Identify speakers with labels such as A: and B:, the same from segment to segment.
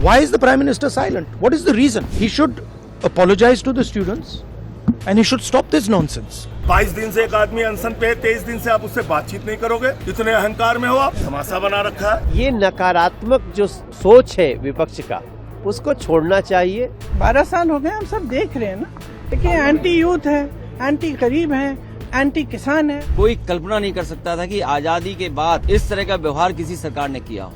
A: Why is the Prime Minister silent? What is the reason? He should apologize to the students and he should stop this nonsense.
B: 22 दिन से एक आदमी अनशन पे, 23 दिन से आप उससे बातचीत नहीं करोगे? इतने अहंकार में हो आप? तमाशा बना रखा है।
C: ये नकारात्मक जो सोच है विपक्ष का, उसको छोड़ना चाहिए।
D: 12 साल हो गए, हम सब देख रहे हैं ना। देखिए, एंटी यूथ है, एंटी गरीब है, एंटी किसान है।
E: कोई कल्पना नहीं कर सकता था कि आजादी के बाद इस तरह का व्यवहार किसी सरकार ने किया हो।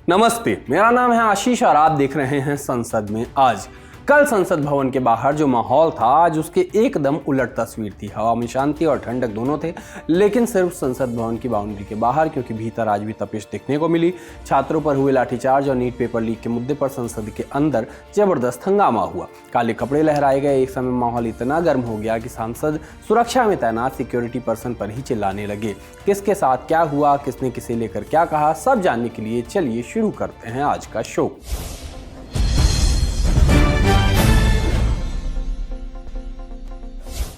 F: नमस्ते, मेरा नाम है आशीष और आप देख रहे हैं संसद में आज। कल संसद भवन के बाहर जो माहौल था, आज उसके एकदम उलट तस्वीर थी। हवा में शांति और ठंडक दोनों थे, लेकिन सिर्फ संसद भवन की बाउंड्री के बाहर, क्योंकि भीतर आज भी तपिश देखने को मिली। छात्रों पर हुए लाठीचार्ज और नीट पेपर लीक के मुद्दे पर संसद के अंदर जबरदस्त हंगामा हुआ। काले कपड़े लहराए गए। एक समय माहौल इतना गर्म हो गया कि सांसद सुरक्षा में तैनात सिक्योरिटी पर्सन पर ही चिल्लाने लगे। किसके साथ क्या हुआ, किसने किसे लेकर क्या कहा, सब जानने के लिए चलिए शुरू करते हैं आज का शो।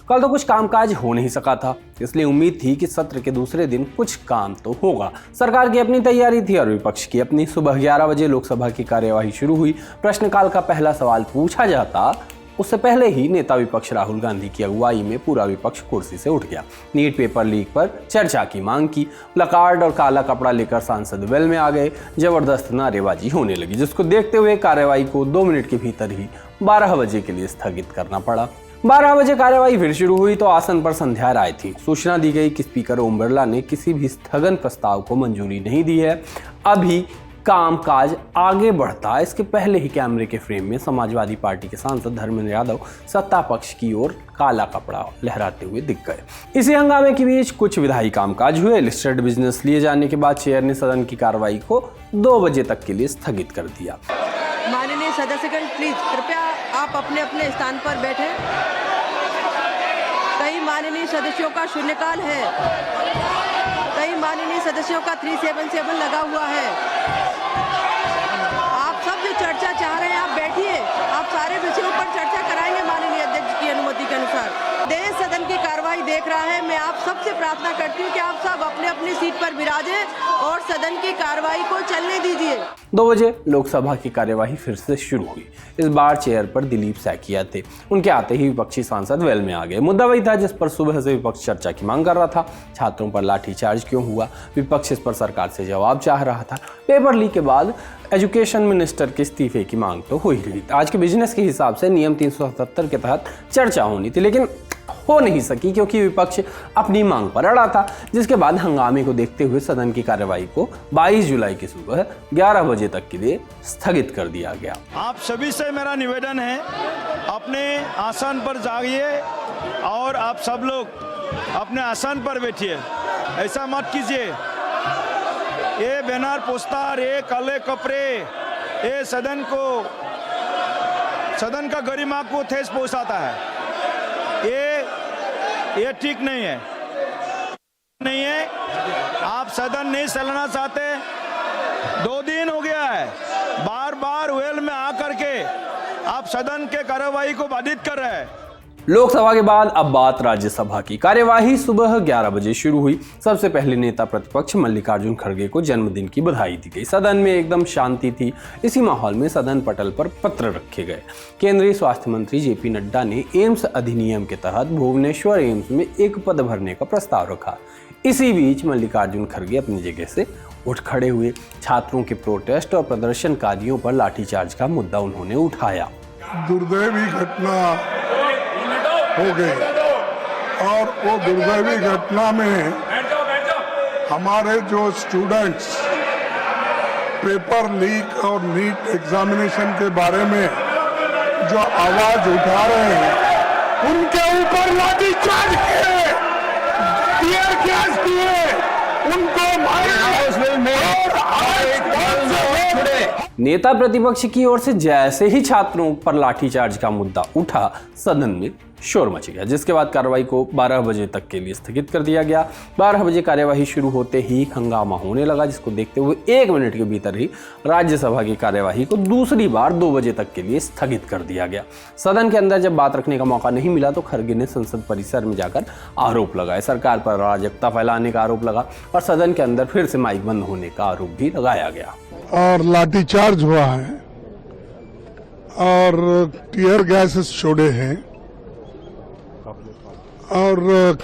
F: कल तो कुछ कामकाज हो नहीं सका था, इसलिए उम्मीद थी कि सत्र के दूसरे दिन कुछ काम तो होगा। सरकार की अपनी तैयारी थी और विपक्ष की अपनी। सुबह 11 बजे लोकसभा की कार्यवाही शुरू हुई। प्रश्नकाल का पहला सवाल पूछा जाता, उससे पहले ही नेता विपक्ष राहुल गांधी की अगुवाई में पूरा विपक्ष कुर्सी से उठ गया। नीट पेपर लीक पर चर्चा की मांग की। प्लकार्ड और काला कपड़ा लेकर सांसद वेल में आ गए। जबरदस्त नारेबाजी होने लगी, जिसको देखते हुए कार्यवाही को 2 मिनट के भीतर ही 12 बजे के लिए स्थगित करना पड़ा। 12 बजे कार्यवाही फिर शुरू हुई तो आसन पर संध्या राय थी। सूचना दी गई कि स्पीकर ओम बिरला ने किसी भी स्थगन प्रस्ताव को मंजूरी नहीं दी है। अभी कामकाज आगे बढ़ता, इसके पहले ही कैमरे के फ्रेम में समाजवादी पार्टी के सांसद धर्मेंद्र यादव सत्ता पक्ष की ओर काला कपड़ा लहराते हुए दिख गए। इसी हंगामे के बीच कुछ विधायी कामकाज हुए। लिस्टेड बिजनेस लिए जाने के बाद चेयर ने सदन की कार्रवाई को 2 बजे तक के लिए स्थगित कर दिया।
G: माननीय सदस्यगण, प्लीज कृपया आप अपने अपने स्थान पर बैठे। कई माननीय सदस्यों का शून्यकाल है, कई माननीय सदस्यों का 377 लगा हुआ है। आप सब जो चर्चा चाह रहे हैं, आप बैठिए। आप सारे विषयों पर चर्चा कराएंगे माननीय अध्यक्ष की अनुमति के अनुसार। देश सदन की कार्रवाई देख रहा है। मैं आप सबसे प्रार्थना करती हूँ कि आप सब अपने अपनी सीट पर विराजें और सदन की कार्रवाई को चलने दीजिए।
F: 2 बजे लोकसभा की कार्यवाही फिर से शुरू हुई। इस बार चेयर पर दिलीप सैकिया थे। उनके आते ही विपक्षी सांसद वेल में आ गए। मुद्दा वही था जिस पर सुबह से विपक्ष चर्चा की मांग कर रहा था। छात्रों पर लाठीचार्ज क्यों हुआ, विपक्ष इस पर सरकार से जवाब चाह रहा था। पेपर लीक के बाद एजुकेशन मिनिस्टर के इस्तीफे की मांग तो हो ही रही। आज के बिजनेस के हिसाब से नियम 377 के तहत चर्चा होनी थी, लेकिन हो नहीं सकी क्योंकि विपक्ष अपनी मांग पर अड़ा था। जिसके बाद हंगामे को देखते हुए सदन की कार्यवाही को 22 जुलाई की सुबह 11 बजे तक के लिए स्थगित कर दिया गया।
H: आप सभी से मेरा निवेदन है, अपने आसन पर जाइए और आप सब लोग अपने आसन पर बैठिए। ऐसा मत कीजिए। ये बैनर पोस्टर, ये काले कपड़े, ये सदन का गरिमा को ठेस पहुंचाता है। ये ठीक नहीं है। आप सदन नहीं चलाना चाहते। 2 दिन हो गया है, बार बार वेल में आकर के आप सदन के कार्यवाही को बाधित कर रहे हैं।
F: लोकसभा के बाद अब बात राज्यसभा की। कार्यवाही सुबह 11 बजे शुरू हुई। सबसे पहले नेता प्रतिपक्ष मल्लिकार्जुन खड़गे को जन्मदिन की बधाई दी गई। सदन में एकदम शांति थी। इसी माहौल में सदन पटल पर पत्र रखे गए। केंद्रीय स्वास्थ्य मंत्री जेपी नड्डा ने एम्स अधिनियम के तहत भुवनेश्वर एम्स में एक पद भरने का प्रस्ताव रखा। इसी बीच मल्लिकार्जुन खड़गे अपनी जगह से उठ खड़े हुए। छात्रों के प्रोटेस्ट और प्रदर्शनकारियों पर लाठीचार्ज का मुद्दा उन्होंने उठाया।
I: दुर्दैवी घटना हो गई और वो दुर्दैवी घटना में हमारे जो स्टूडेंट्स पेपर लीक और नीट एग्जामिनेशन के बारे में जो आवाज उठा रहे हैं, उनके ऊपर लाठीचार्ज किए, टीयर गैस दिए, उनको
F: नेता प्रतिपक्ष की ओर से जैसे ही छात्रों पर लाठीचार्ज का मुद्दा उठा, सदन में शोर मच गया, जिसके बाद कार्रवाई को 12 बजे तक के लिए स्थगित कर दिया गया। 12 बजे कार्यवाही शुरू होते ही हंगामा होने लगा, जिसको देखते हुए 1 मिनट के भीतर ही राज्यसभा की कार्यवाही को दूसरी बार 2 बजे तक के लिए स्थगित कर दिया गया। सदन के अंदर जब बात रखने का मौका नहीं मिला तो खड़गे ने संसद परिसर में जाकर आरोप लगाए, सरकार पर अराजकता फैलाने का आरोप लगा और सदन के अंदर फिर से माइक बंद होने का आरोप भी लगाया गया।
I: और लाठीचार्ज हुआ है और टीयर गैसेस छोड़े हैं और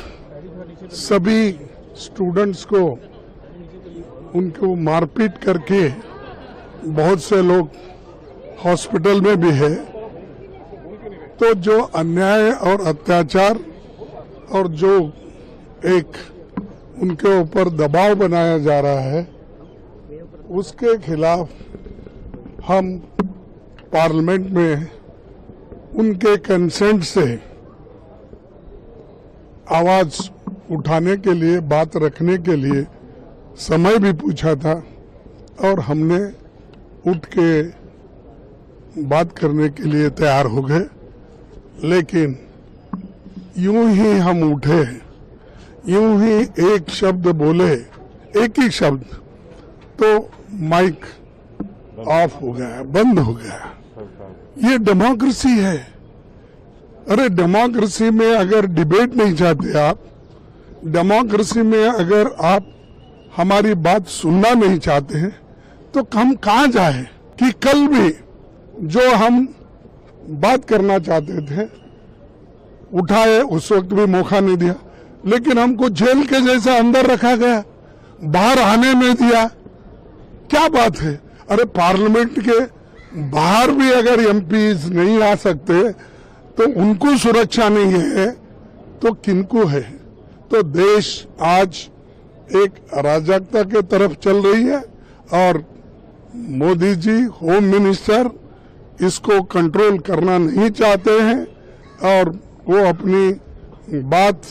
I: सभी स्टूडेंट्स को उनको मारपीट करके बहुत से लोग हॉस्पिटल में भी है। तो जो अन्याय और अत्याचार और जो एक उनके ऊपर दबाव बनाया जा रहा है उसके खिलाफ हम पार्लियामेंट में उनके कंसेंट से आवाज उठाने के लिए, बात रखने के लिए समय भी पूछा था और हमने उठ के बात करने के लिए तैयार हो गए। लेकिन यूं ही हम उठे, यूं ही एक शब्द बोले, एक ही शब्द, तो माइक ऑफ हो गया, बंद हो गया। ये डेमोक्रेसी है। अरे डेमोक्रेसी में अगर डिबेट नहीं चाहते आप, डेमोक्रेसी में अगर आप हमारी बात सुनना नहीं चाहते हैं तो हम कहाँ जाए कि कल भी जो हम बात करना चाहते थे उठाए, उस वक्त भी मौका नहीं दिया, लेकिन हमको जेल के जैसा अंदर रखा गया, बाहर आने नहीं दिया। क्या बात है? अरे पार्लियामेंट के बाहर भी अगर एमपीज नहीं आ सकते तो उनको सुरक्षा नहीं है तो किनको है? तो देश आज एक अराजकता के तरफ चल रही है और मोदी जी होम मिनिस्टर इसको कंट्रोल करना नहीं चाहते हैं और वो अपनी बात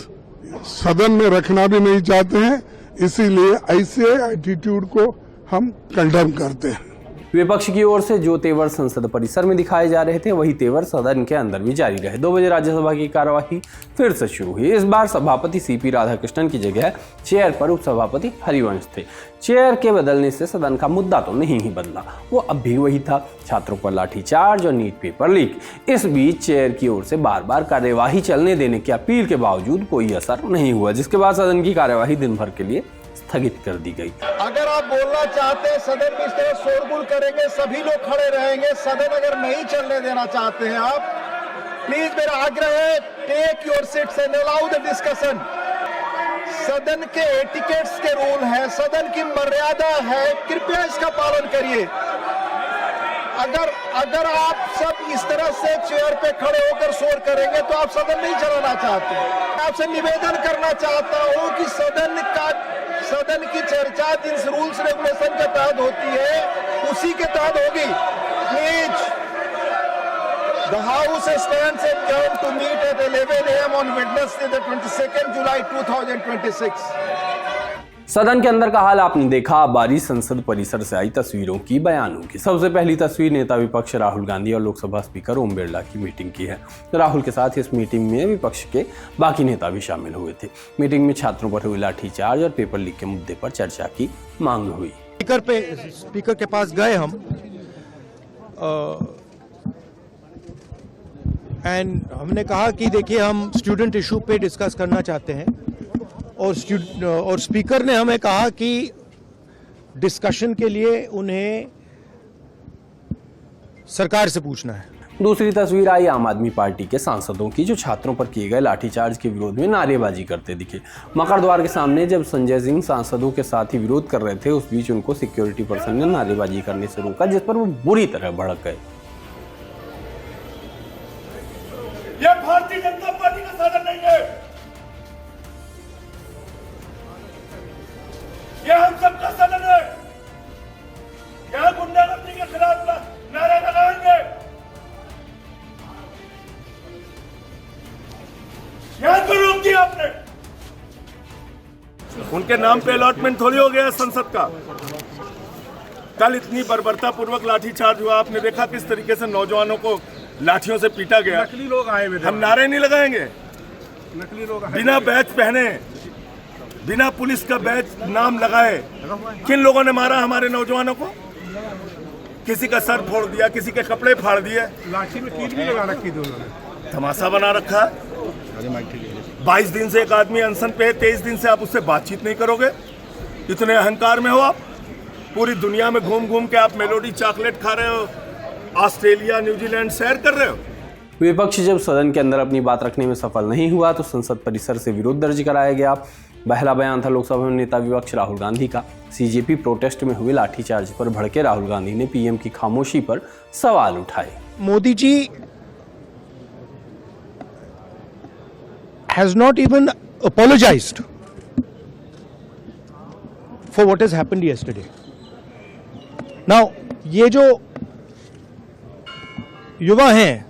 I: सदन में रखना भी नहीं चाहते हैं। इसीलिए ऐसे एटीट्यूड को हम कंडेम करते हैं।
F: विपक्ष की ओर से जो तेवर संसद परिसर में दिखाए जा रहे थे वही तेवर सदन के अंदर भी जारी रहे। 2 बजे राज्यसभा की कार्यवाही फिर से शुरू हुई। इस बार सभापति सीपी राधाकृष्णन की जगह चेयर पर उपसभापति हरिवंश थे। चेयर के बदलने से सदन का मुद्दा तो नहीं ही बदला, वो अब भी वही था, छात्रों पर लाठीचार्ज और नीट पेपर लीक। इस बीच चेयर की ओर से बार बार कार्यवाही चलने देने की अपील के बावजूद कोई असर नहीं हुआ, जिसके बाद सदन की कार्यवाही दिन भर के लिए स्थगित कर दी गई।
J: अगर आप बोलना चाहते हैं सदन में इस तरह शोरगुल करेंगे, सभी लोग खड़े रहेंगे। सदन अगर नहीं चलने देना चाहते हैं आप, प्लीज मेरा आग्रह है, take your seats and allow the discussion. सदन के एटिकेट्स के रूल हैं, सदन की मर्यादा है, कृपया इसका पालन करिए। अगर आप सब इस तरह से चेयर पे खड़े होकर शोर करेंगे तो आप सदन नहीं चलाना चाहते। आपसे निवेदन करना चाहता हूं कि सदन की चर्चा जिन रूल्स रेगुलेशन के तहत होती है उसी के तहत होगी। Please, the house stands adjourned to meet at 11 AM on Wednesday, the 22nd July 2026.
F: सदन के अंदर का हाल आपने देखा। बारी संसद परिसर से आई तस्वीरों की, बयानों की। सबसे पहली तस्वीर नेता विपक्ष राहुल गांधी और लोकसभा स्पीकर ओम बिरला की मीटिंग की है। राहुल के साथ इस मीटिंग में विपक्ष के बाकी नेता भी शामिल हुए थे। मीटिंग में छात्रों पर हुई लाठीचार्ज और पेपर लीक के मुद्दे पर चर्चा की मांग हुई।
A: स्पीकर के पास गए हम एंड हमने कहा कि देखिए हम स्टूडेंट इशू पे डिस्कस करना चाहते हैं और स्पीकर ने हमें कहा कि डिस्कशन के लिए उन्हें सरकार से पूछना है।
F: दूसरी तस्वीर आई आम आदमी पार्टी के सांसदों की, जो छात्रों पर किए गए लाठीचार्ज के विरोध में नारेबाजी करते दिखे। मकर द्वार के सामने जब संजय सिंह सांसदों के साथ ही विरोध कर रहे थे, उस बीच उनको सिक्योरिटी पर्सन ने नारेबाजी करने से रोका, जिस पर वो बुरी तरह भड़क गए।
B: ये भारतीय जनता पार्टी का सदन नहीं है, ये हम सबका सदन है। यहाँ गुंडागर्दी के खिलाफ नारे लगाएंगे, यहाँ को रोक दिया आपने। उनके नाम पे अलॉटमेंट थोड़ी हो गया संसद का। कल इतनी बर्बरता पूर्वक लाठीचार्ज हुआ, आपने देखा किस तरीके से नौजवानों को लाठियों से पीटा गया।
I: नकली लोग आए हुए थे।
B: हम नारे नहीं लगाएंगे।
I: नकली लोग
B: बिना बैच पहने, बिना पुलिस का बैच नाम लगाए किन लोगों ने मारा हमारे नौजवानों को? किसी का सर फोड़ दिया, किसी के कपड़े फाड़ दिए,
I: लाठी में कील भी लगा रखी थी उन्होंने।
B: तमाशा बना रखा है। 22 दिन से एक आदमी अनशन पे है, 23 दिन से आप उससे बातचीत नहीं करोगे? इतने अहंकार में हो आप? पूरी दुनिया में घूम घूम के आप मेलोडी चॉकलेट खा रहे हो, ऑस्ट्रेलिया न्यूजीलैंड सैर कर रहे हो।
F: विपक्ष जब सदन के अंदर अपनी बात रखने में सफल नहीं हुआ तो संसद परिसर से विरोध दर्ज कराया गया। पहला बयान था लोकसभा में नेता विपक्ष राहुल गांधी का। सीजेपी प्रोटेस्ट में हुए लाठीचार्ज पर भड़के राहुल गांधी ने पीएम की खामोशी पर सवाल उठाए।
A: Modi ji has not even apologized for what has happened yesterday. Now, ये जो युवा हैं,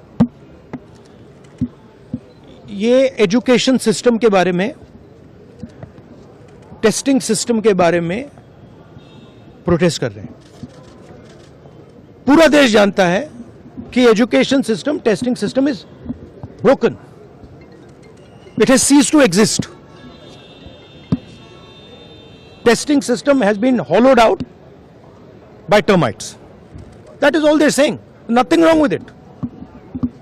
A: ये एजुकेशन सिस्टम के बारे में, टेस्टिंग सिस्टम के बारे में प्रोटेस्ट कर रहे हैं। पूरा देश जानता है कि education system, testing system is broken. It has ceased to exist. Testing system has been hollowed out by termites. That is all they're saying. Nothing wrong with it.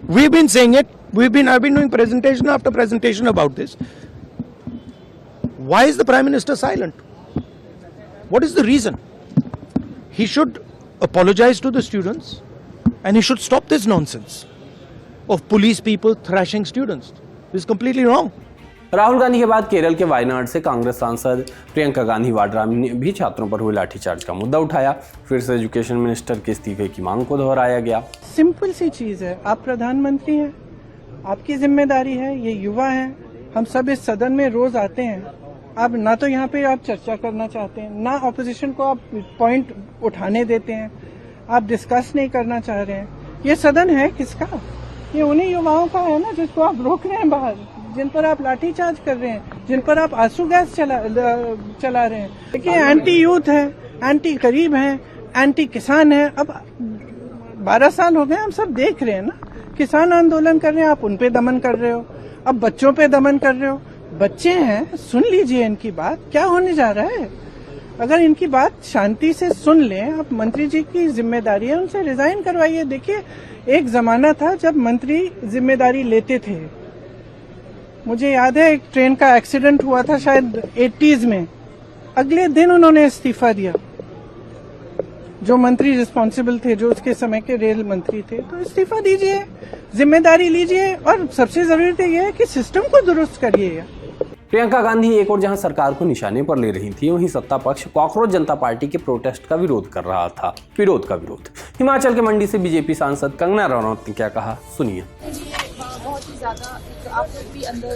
A: We've been saying it. I've been doing presentation after presentation about this. Why is the Prime Minister silent? What is the reason? He should apologize to the students and he should stop this nonsense of police people thrashing students. This is completely wrong.
F: Rahul Gandhi के बाद केरल के वायनाड से कांग्रेस सांसद प्रियंका गांधी वाड्रा ने भी छात्रों पर हुए लाठीचार्ज का मुद्दा उठाया। फिर से एजुकेशन मिनिस्टर के इस्तीफे की मांग को दोहराया गया।
D: सिंपल सी चीज है, आप प्रधानमंत्री हैं, आपकी जिम्मेदारी है, ये युवा हैं, हम सब इस सदन में रोज आते हैं। आप ना तो यहाँ पे आप चर्चा करना चाहते हैं, ना ऑपोजिशन को आप पॉइंट उठाने देते हैं, आप डिस्कस नहीं करना चाह रहे हैं। ये सदन है किसका? ये उन्हीं युवाओं का है ना जिसको आप रोक रहे हैं बाहर, जिन पर आप लाठीचार्ज कर रहे हैं, जिन पर आप आंसू गैस चला रहे हैं। देखिए, एंटी यूथ है, एंटी गरीब है, एंटी किसान है। अब 12 साल हो गए, हम सब देख रहे हैं ना, किसान आंदोलन कर रहे हैं, आप उन पे दमन कर रहे हो, अब बच्चों पे दमन कर रहे हो। बच्चे हैं, सुन लीजिए इनकी बात, क्या होने जा रहा है। अगर इनकी बात शांति से सुन लें, आप मंत्री जी की जिम्मेदारी है, उनसे रिजाइन करवाइए। देखिए, एक जमाना था जब मंत्री जिम्मेदारी लेते थे। मुझे याद है एक ट्रेन का एक्सीडेंट हुआ था शायद 80s में, अगले दिन उन्होंने इस्तीफा दिया। जो मंत्री रिस्पॉन्सिबल थे, जो उसके समय के रेल मंत्री थे, तो इस्तीफा दीजिए, जिम्मेदारी लीजिए और सबसे जरूरी तो यह है कि सिस्टम को दुरुस्त करिए।
F: प्रियंका गांधी एक और जहां सरकार को निशाने पर ले रही थी, वहीं सत्ता पक्ष कॉकरोच जनता पार्टी के प्रोटेस्ट का विरोध कर रहा था। विरोध का विरोध। हिमाचल के मंडी से बीजेपी सांसद कंगना रनौत ने क्या कहा, सुनिए।
K: बहुत ही ज्यादा आप लोग भी अंदर,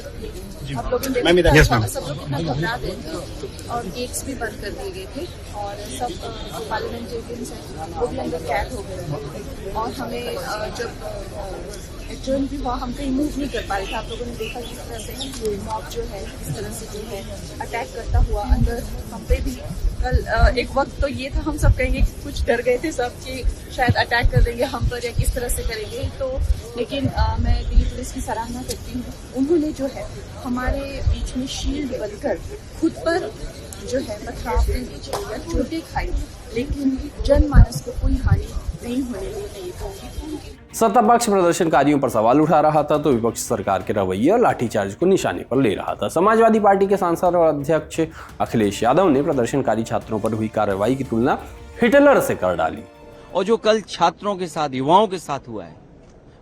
K: आप लोगों ने देखा सब लोग कितना घबरा गए थे और गेट्स भी बंद कर दिए गए थे और सब पार्लियामेंटेरियंस हैं वो भी अंदर कैद हो गए थे और हमें जब एडजर्न भी हुआ, हम कहीं मूव नहीं कर पा रहे थे। आप लोगों ने देखा किस तरह से मॉब जो है इस तरह से जो है अटैक करता हुआ अंदर हम पे भी। कल एक वक्त तो ये था, हम सब कहेंगे कि कुछ डर गए थे सब कि शायद अटैक कर देंगे हम पर या किस तरह से करेंगे, तो लेकिन मैं दिल्ली पुलिस की सराहना करती हूँ। उन्होंने जो है हमारे बीच में शील्ड बनकर खुद पर जो है पथराव नहीं चाहिए या चोटें खाई, लेकिन जनमानस को कोई हानि नहीं होने दी।
F: सत्ता पक्ष प्रदर्शनकारियों पर सवाल उठा रहा था तो विपक्ष सरकार के रवैये और लाठीचार्ज को निशाने पर ले रहा था। समाजवादी पार्टी के सांसद और अध्यक्ष अखिलेश यादव ने प्रदर्शनकारी छात्रों पर हुई कार्रवाई की तुलना हिटलर से कर डाली।
E: और जो कल छात्रों के साथ, युवाओं के साथ हुआ है,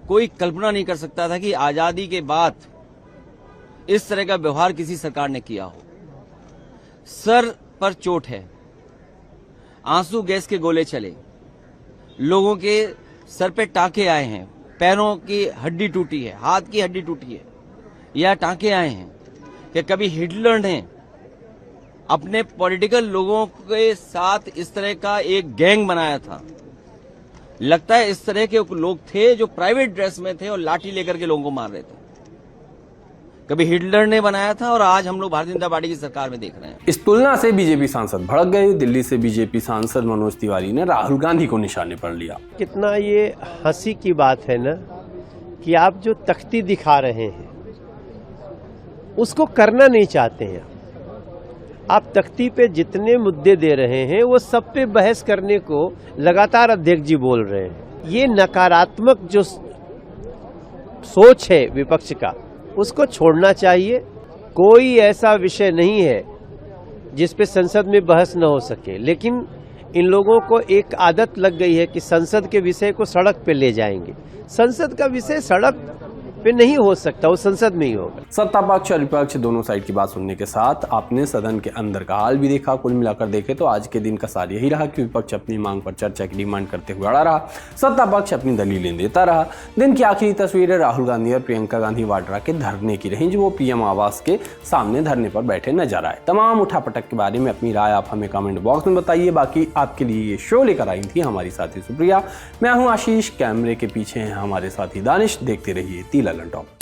E: कोई कल्पना नहीं कर सकता था कि आजादी के बाद इस तरह का व्यवहार किसी सरकार ने किया हो। सर पर चोट है, आंसू गैस के गोले चले, लोगों के सर पे टांके आए हैं, पैरों की हड्डी टूटी है, हाथ की हड्डी टूटी है, या टांके आए हैं कि कभी हिटलर ने अपने पॉलिटिकल लोगों के साथ इस तरह का एक गैंग बनाया था। लगता है इस तरह के लोग थे जो प्राइवेट ड्रेस में थे और लाठी लेकर के लोगों को मार रहे थे। कभी हिटलर ने बनाया था और आज हम लोग भारतीय जनता पार्टी की सरकार में देख रहे हैं।
F: इस तुलना से बीजेपी सांसद भड़क गए। दिल्ली से बीजेपी सांसद मनोज तिवारी ने राहुल गांधी को निशाने पर लिया।
C: कितना ये हंसी की बात है ना कि आप जो तख्ती दिखा रहे हैं उसको करना नहीं चाहते हैं। आप तख्ती पे जितने मुद्दे दे रहे हैं वो सब पे बहस करने को लगातार अध्यक्ष जी बोल रहे हैं। ये नकारात्मक जो सोच है विपक्ष का उसको छोड़ना चाहिए। कोई ऐसा विषय नहीं है जिस पे संसद में बहस न हो सके, लेकिन इन लोगों को एक आदत लग गई है कि संसद के विषय को सड़क पे ले जाएंगे। संसद का विषय सड़क पे नहीं हो सकता, वो संसद में ही होगा।
F: सत्ता पक्ष और विपक्ष दोनों साइड की बात सुनने के साथ आपने सदन के अंदर का हाल भी देखा। कुल मिलाकर देखे तो आज के दिन का सार यही रहा कि विपक्ष अपनी मांग पर चर्चा की डिमांड करते हुए अड़ा रहा, सत्ता पक्ष अपनी दलीलें देता रहा। दिन की आखिरी तस्वीरें राहुल गांधी और प्रियंका गांधी वाड्रा के धरने की रही, जो वो पीएम आवास के सामने धरने पर बैठे नजर आए। तमाम उठापटक के बारे में अपनी राय आप हमें कमेंट बॉक्स में बताइए। बाकी आपके लिए ये शो लेकर आई थी हमारी साथी सुप्रिया। मैं हूं आशीष, कैमरे के पीछे हैं हमारे साथी दानिश। देखते रहिए तीला लंटॉप।